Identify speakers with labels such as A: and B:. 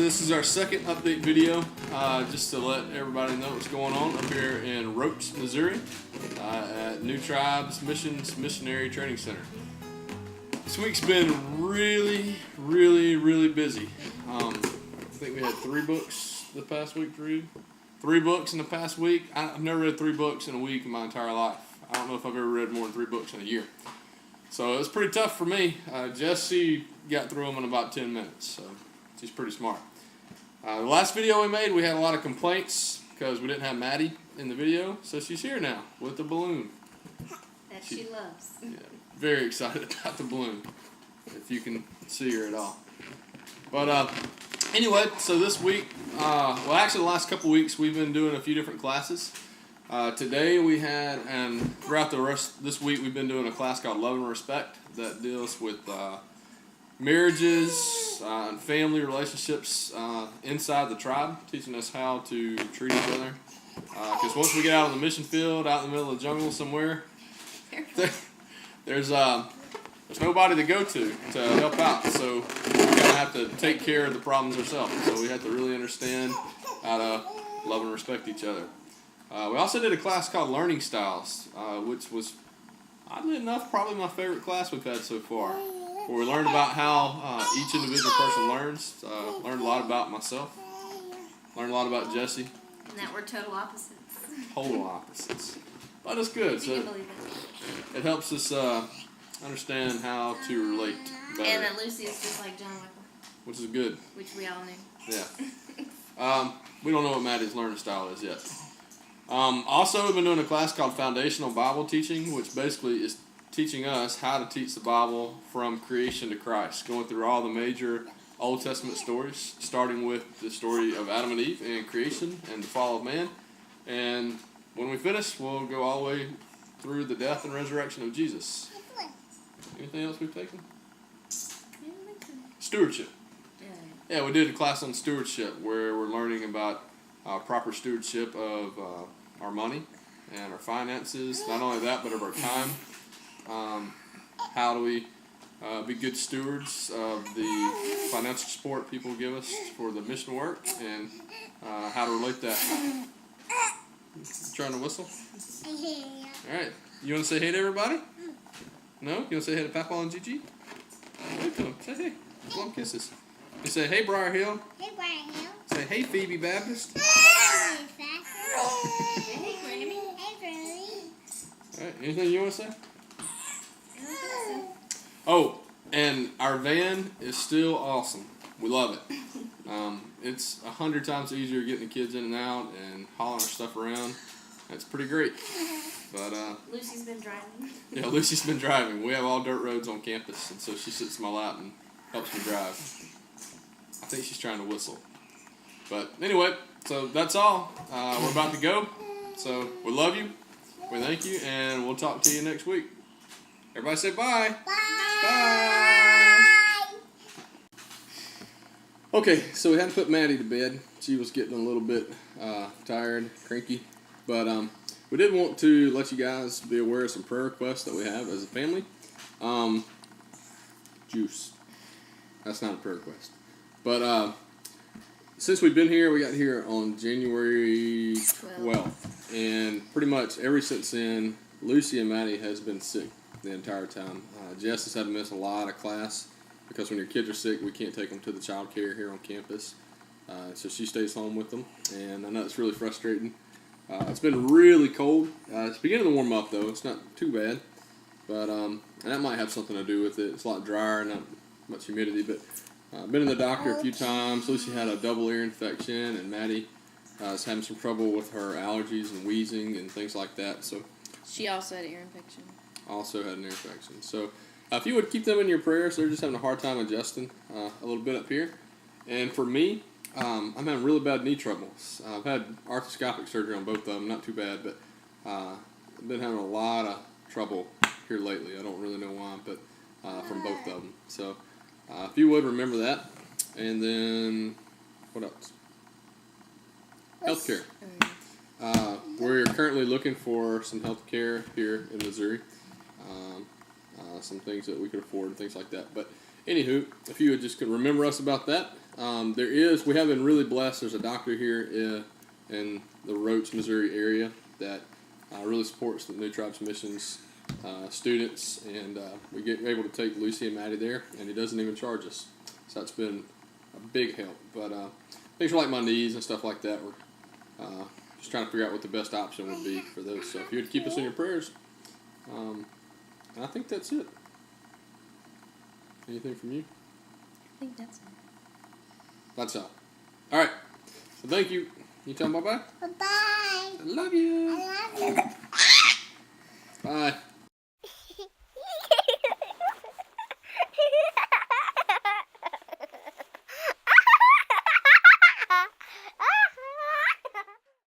A: this is our second update video, just to let everybody know what's going on up here in Roach, Missouri, at New Tribes Missionary Training Center. This week's been really busy. I think we had 3 books the past week to read. 3 books in the past week. I've never read 3 books in a week in my entire life. I don't know if I've ever read more than 3 books in a year. So it was pretty tough for me. Jesse got through them in about 10 minutes, so she's pretty smart. The last video we made, we had a lot of complaints because we didn't have Maddie in the video, so she's here now with the balloon.
B: That she loves.
A: Yeah, very excited about the balloon, if you can see her at all. But anyway, so this week, well actually the last couple weeks, we've been doing a few different classes. Today we had, and throughout the rest this week, we've been doing a class called Love and Respect that deals with marriages and family relationships inside the tribe, teaching us how to treat each other. Because once we get out on the mission field, out in the middle of the jungle somewhere, there's nobody to go to help out. So we kind of have to take care of the problems ourselves. So we have to really understand how to love and respect each other. We also did a class called Learning Styles, which was, oddly enough, probably my favorite class we've had so far. Where we learned about how each individual person learns. Learned a lot about myself. Learned a lot about Jesse.
B: And that we're total opposites.
A: Total opposites. But it's good. So it helps us understand how to relate better.
B: And that Lucy is just like John Michael.
A: Which is good.
B: Which we all knew.
A: Yeah. We don't know what Maddie's learning style is yet. Also, we've been doing a class called Foundational Bible Teaching, which basically is teaching us how to teach the Bible from creation to Christ, going through all the major Old Testament stories, starting with the story of Adam and Eve and creation and the fall of man. And when we finish, we'll go all the way through the death and resurrection of Jesus. Anything else we've taken? Stewardship. Yeah, we did a class on stewardship where we're learning about proper stewardship of our money and our finances. Not only that, but of our time. How do we be good stewards of the financial support people give us for the mission work, and how to relate that. You trying to whistle? Alright. You want to say hey to everybody? No? You want to say hey to Papa and Gigi? Wait to them. Say hey. Blow them kisses. You say hey Briar Hill.
C: Hey Briar Hill.
A: Say hey Phoebe Baptist.
C: Hey
B: Grammy.
A: Alright, anything you want to say? Oh, and our van is still awesome. We love it. It's 100 times easier getting the kids in and out and hauling our stuff around. It's pretty great. But
B: Lucy's been driving.
A: Yeah, Lucy's been driving. We have all dirt roads on campus, and so she sits in my lap and helps me drive. I think she's trying to whistle. But anyway, so that's all. We're about to go. So we love you. We thank you, and we'll talk to you next week. Everybody say bye.
C: Bye.
A: Bye. Okay, so we hadn't put Maddie to bed. She was getting a little bit tired, cranky. But we did want to let you guys be aware of some prayer requests that we have as a family. Juice. That's not a prayer request. But since we've been here, we got here on January 12th. And pretty much ever since then, Lucy and Maddie has been sick the entire time. Jess has had to miss a lot of class because when your kids are sick, we can't take them to the child care here on campus. So she stays home with them, and I know it's really frustrating. It's been really cold. It's beginning to warm up, though. It's not too bad. But and that might have something to do with it. It's a lot drier, not much humidity. But I've been in the doctor a few times. Lucy had a double ear infection, and Maddie is having some trouble with her allergies and wheezing and things like that. So
B: She also had an ear infection.
A: Also had an ear infection. So if you would keep them in your prayers, they're just having a hard time adjusting a little bit up here. And for me, I'm having really bad knee troubles. I've had arthroscopic surgery on both of them, not too bad, but I've been having a lot of trouble here lately. I don't really know why, but from both of them. So if you would remember that. And then, what else? Healthcare. We're currently looking for some healthcare here in Missouri. Some things that we could afford and things like that. But anywho, if you would just remember us about that, We have been really blessed. There's a doctor here in the Roach, Missouri area that really supports the New Tribes Missions students, and we get able to take Lucy and Maddie there, and he doesn't even charge us. So that's been a big help. But things like my knees and stuff like that, we're just trying to figure out what the best option would be for those. So if you would keep us in your prayers, and I think that's it. Anything from you?
B: I think that's all.
A: That's all. All right. So thank you. You tell them bye-bye?
C: Bye-bye.
A: I love you.
C: I love you.
A: Bye.